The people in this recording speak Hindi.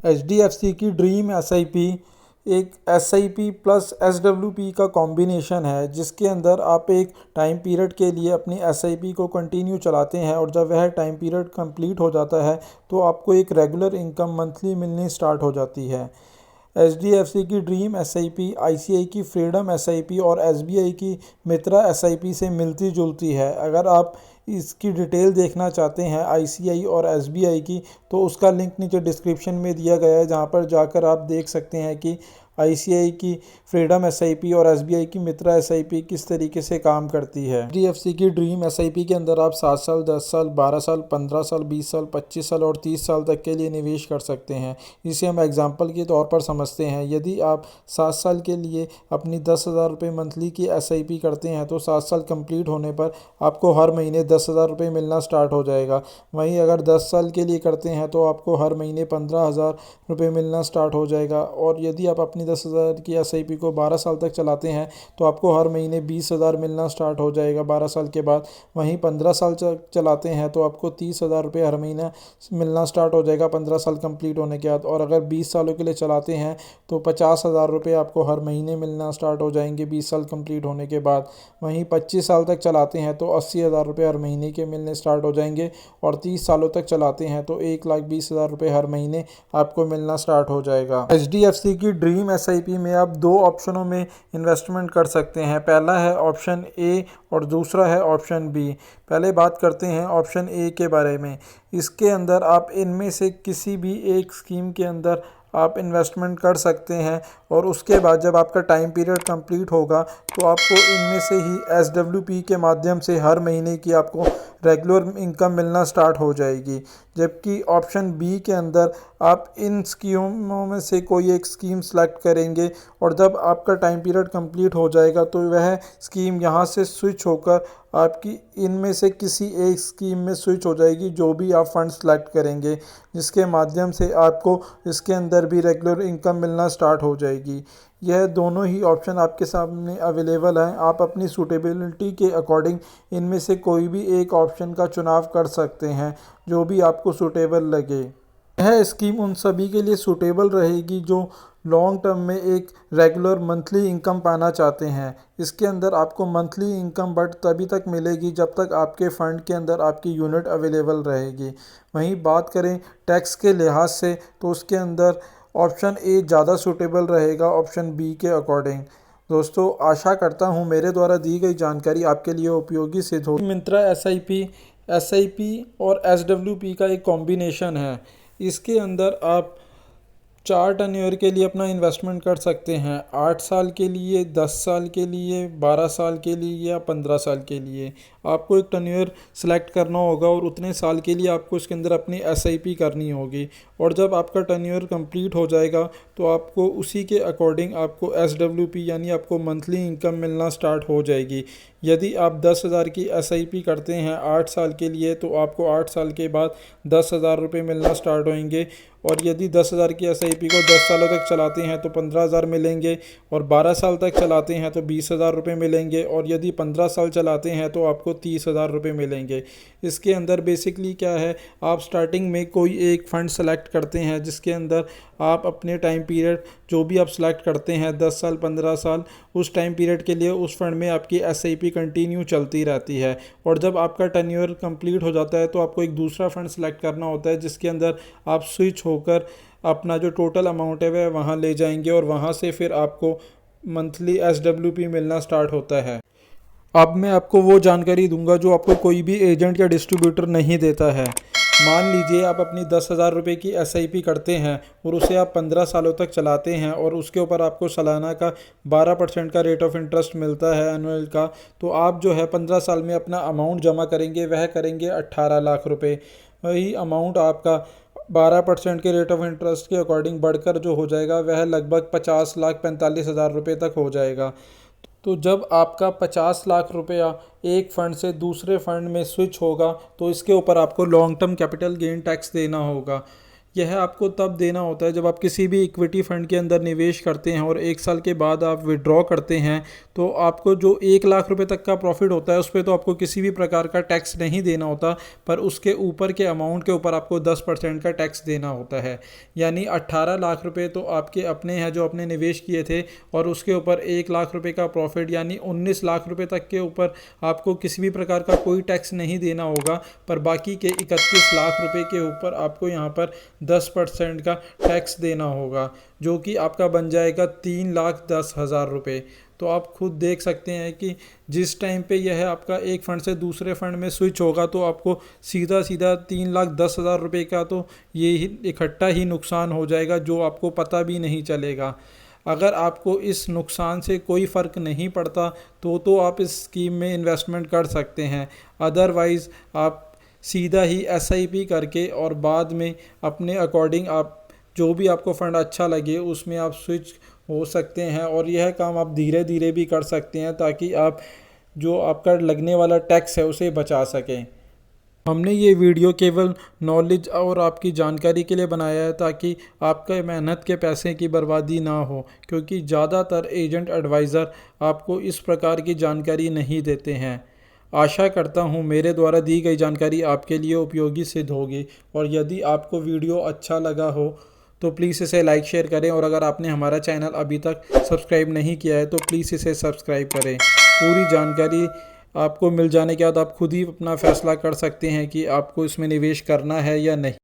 HDFC की ड्रीम एसआईपी एक एसआईपी प्लस एसडब्ल्यूपी का कॉम्बिनेशन है, जिसके अंदर आप एक टाइम पीरियड के लिए अपनी एसआईपी को कंटिन्यू चलाते हैं और जब वह टाइम पीरियड कंप्लीट हो जाता है तो आपको एक रेगुलर इनकम मंथली मिलनी स्टार्ट हो जाती है। HDFC की ड्रीम एसआईपी आईसीआई की फ्रीडम एसआईपी और एसबीआई की मित्रा एसआईपी से मिलती जुलती है। अगर आप इसकी डिटेल देखना चाहते हैं आईसीआई और एसबीआई की, तो उसका लिंक नीचे डिस्क्रिप्शन में दिया गया है, जहां पर जाकर आप देख सकते हैं कि आईसीआई की फ्रीडम एसआईपी और एसबीआई की मित्रा एसआईपी किस तरीके से काम करती है। HDFC की ड्रीम एसआईपी के अंदर आप 7 साल, 10 साल, 12 साल, 15 साल, 20 साल, 25 साल और 30 साल तक के लिए निवेश कर सकते हैं। इसे हम एग्जाम्पल के तौर पर समझते हैं। यदि आप 7 साल के लिए अपनी 10,000 रुपये मंथली की एसआईपी करते हैं तो 7 साल कंप्लीट होने पर आपको हर महीने 10,000 रुपये मिलना स्टार्ट हो जाएगा। वहीं अगर 10 साल के लिए करते हैं तो आपको हर महीने 15,000 रुपये मिलना स्टार्ट हो जाएगा। और यदि आप अपनी 10,000 की एसआईपी को 12 साल तक चलाते हैं तो आपको हर महीने 20,000 मिलना स्टार्ट हो जाएगा 12 साल के बाद। वहीं 15 साल चलाते हैं तो आपको 30,000 रुपये हर महीना मिलना स्टार्ट हो जाएगा 15 साल कंप्लीट होने के बाद। और अगर 20 सालों के लिए चलाते हैं तो 50,000 रुपये आपको हर महीने मिलना स्टार्ट हो जाएंगे 20 साल कंप्लीट होने के बाद। वहीं 25 साल तक चलाते हैं तो 80,000 रुपये हर महीने के मिलने स्टार्ट हो जाएंगे। और 30 सालों तक चलाते हैं तो 1,20,000 रुपये हर महीने आपको मिलना स्टार्ट हो जाएगा। HDFC की ड्रीम एसआईपी में आप 2 ऑप्शनों में इन्वेस्टमेंट कर सकते हैं। पहला है ऑप्शन ए और दूसरा है ऑप्शन बी। पहले बात करते हैं ऑप्शन ए के बारे में। इसके अंदर आप इनमें से किसी भी एक स्कीम के अंदर आप इन्वेस्टमेंट कर सकते हैं और उसके बाद जब आपका टाइम पीरियड कंप्लीट होगा तो आपको इनमें से ही एसडब्ल्यूपी के माध्यम से हर महीने की आपको रेगुलर इनकम मिलना स्टार्ट हो जाएगी। जबकि ऑप्शन बी के अंदर आप इन स्कीमों में से कोई एक स्कीम सेलेक्ट करेंगे और जब आपका टाइम पीरियड कंप्लीट हो जाएगा तो वह स्कीम यहाँ से स्विच होकर आपकी इनमें से किसी एक स्कीम में स्विच हो जाएगी, जो भी आप फंड सेलेक्ट करेंगे, जिसके माध्यम से आपको इसके अंदर भी रेगुलर इनकम मिलना स्टार्ट हो जाएगी। यह दोनों ही ऑप्शन आपके सामने अवेलेबल हैं। आप अपनी सूटेबिलिटी के अकॉर्डिंग इनमें से कोई भी एक ऑप्शन का चुनाव कर सकते हैं, जो भी आपको सूटेबल लगे। यह स्कीम उन सभी के लिए सूटेबल रहेगी जो लॉन्ग टर्म में एक रेगुलर मंथली इनकम पाना चाहते हैं। इसके अंदर आपको मंथली इनकम बट तभी तक मिलेगी जब तक आपके फ़ंड के अंदर आपकी यूनिट अवेलेबल रहेगी। वहीं बात करें टैक्स के लिहाज से तो उसके अंदर ऑप्शन ए ज़्यादा सूटेबल रहेगा ऑप्शन बी के अकॉर्डिंग। दोस्तों, आशा करता हूँ मेरे द्वारा दी गई जानकारी आपके लिए उपयोगी सिद्ध होगी। मित्रा एसआईपी और एसडब्ल्यूपी का एक कॉम्बिनेशन है। इसके अंदर आप 4 टर्नओवर के लिए अपना इन्वेस्टमेंट कर सकते हैं। 8 साल के लिए, 10 साल के लिए, 12 साल के लिए या 15 साल के लिए। आपको एक टर्नओवर सेलेक्ट करना होगा और उतने साल के लिए आपको इसके अंदर अपनी एसआईपी करनी होगी। और जब आपका टर्नओवर कंप्लीट हो जाएगा तो आपको उसी के अकॉर्डिंग आपको एसडब्ल्यूपी यानी आपको मंथली इनकम मिलना स्टार्ट हो जाएगी। यदि आप 10,000 की एसआईपी करते हैं 8 साल के लिए तो आपको 8 साल के बाद 10,000 रुपये मिलना स्टार्ट होंगे। और यदि 10,000 की एसआईपी को 10 सालों तक चलाते हैं तो 15,000 मिलेंगे। और 12 साल तक चलाते हैं तो 20,000 रुपये मिलेंगे। और यदि 15 साल चलाते हैं तो आपको 30,000 रुपये मिलेंगे। इसके अंदर बेसिकली क्या है, आप स्टार्टिंग में कोई एक फ़ंड सेलेक्ट करते हैं जिसके अंदर आप अपने टाइम पीरियड जो भी आप सेलेक्ट करते हैं 10 साल, 15 साल, उस टाइम पीरियड के लिए उस फंड में आपकी एसआईपी कंटिन्यू चलती रहती है। और जब आपका टर्नओवर कंप्लीट हो जाता है तो आपको एक दूसरा फंड सेलेक्ट करना होता है जिसके अंदर आप स्विच होकर अपना जो टोटल अमाउंट है वह वहाँ ले जाएंगे और वहाँ से फिर आपको मंथली एसडब्ल्यूपी मिलना स्टार्ट होता है। अब मैं आपको वो जानकारी दूंगा जो आपको कोई भी एजेंट या डिस्ट्रीब्यूटर नहीं देता है। मान लीजिए आप अपनी 10,000 रुपये की एसआईपी करते हैं और उसे आप 15 सालों तक चलाते हैं और उसके ऊपर आपको सालाना का 12% का रेट ऑफ इंटरेस्ट मिलता है एनुअल का। तो आप जो है 15 साल में अपना अमाउंट जमा करेंगे, वह करेंगे 18 लाख रुपये। वही अमाउंट आपका 12% के रेट ऑफ इंटरेस्ट के अकॉर्डिंग बढ़कर जो हो जाएगा वह लगभग 50,45,000 रुपये तक हो जाएगा। तो जब आपका 50 लाख रुपया एक फ़ंड से दूसरे फ़ंड में स्विच होगा तो इसके ऊपर आपको long term capital gain tax देना होगा। यह आपको तब देना होता है जब आप किसी भी इक्विटी फ़ंड के अंदर निवेश करते हैं और 1 साल के बाद आप विड्रॉ करते हैं, तो आपको जो 1 लाख रुपए तक का प्रॉफिट होता है उस पर तो आपको किसी भी प्रकार का टैक्स नहीं देना होता, पर उसके ऊपर के अमाउंट के ऊपर आपको 10% का टैक्स देना होता है। यानी 18 लाख रुपए तो आपके अपने हैं जो आपने निवेश किए थे, और उसके ऊपर 1 लाख रुपए का प्रॉफिट यानी 19 लाख रुपए तक के ऊपर आपको किसी भी प्रकार का कोई टैक्स नहीं देना होगा। पर बाकी के 31 लाख रुपए के ऊपर आपको यहाँ पर 10% का टैक्स देना होगा, जो कि आपका बन जाएगा 3,10,000 रुपये। तो आप खुद देख सकते हैं कि जिस टाइम पे यह आपका एक फ़ंड से दूसरे फ़ंड में स्विच होगा तो आपको सीधा सीधा 3,10,000 रुपये का तो ये ही इकट्ठा ही नुकसान हो जाएगा, जो आपको पता भी नहीं चलेगा। अगर आपको इस नुकसान से कोई फ़र्क नहीं पड़ता तो आप इस स्कीम में इन्वेस्टमेंट कर सकते हैं। अदरवाइज़ आप सीधा ही SIP करके और बाद में अपने अकॉर्डिंग आप जो भी आपको फ़ंड अच्छा लगे उसमें आप स्विच हो सकते हैं, और यह काम आप धीरे धीरे भी कर सकते हैं ताकि आप जो आपका लगने वाला टैक्स है उसे बचा सकें। हमने ये वीडियो केवल नॉलेज और आपकी जानकारी के लिए बनाया है ताकि आपका मेहनत के पैसे की बर्बादी ना हो, क्योंकि ज़्यादातर एजेंट एडवाइज़र आपको इस प्रकार की जानकारी नहीं देते हैं। आशा करता हूँ मेरे द्वारा दी गई जानकारी आपके लिए उपयोगी सिद्ध होगी, और यदि आपको वीडियो अच्छा लगा हो तो प्लीज़ इसे लाइक शेयर करें, और अगर आपने हमारा चैनल अभी तक सब्सक्राइब नहीं किया है तो प्लीज़ इसे सब्सक्राइब करें। पूरी जानकारी आपको मिल जाने के बाद आप खुद ही अपना फ़ैसला कर सकते हैं कि आपको इसमें निवेश करना है या नहीं।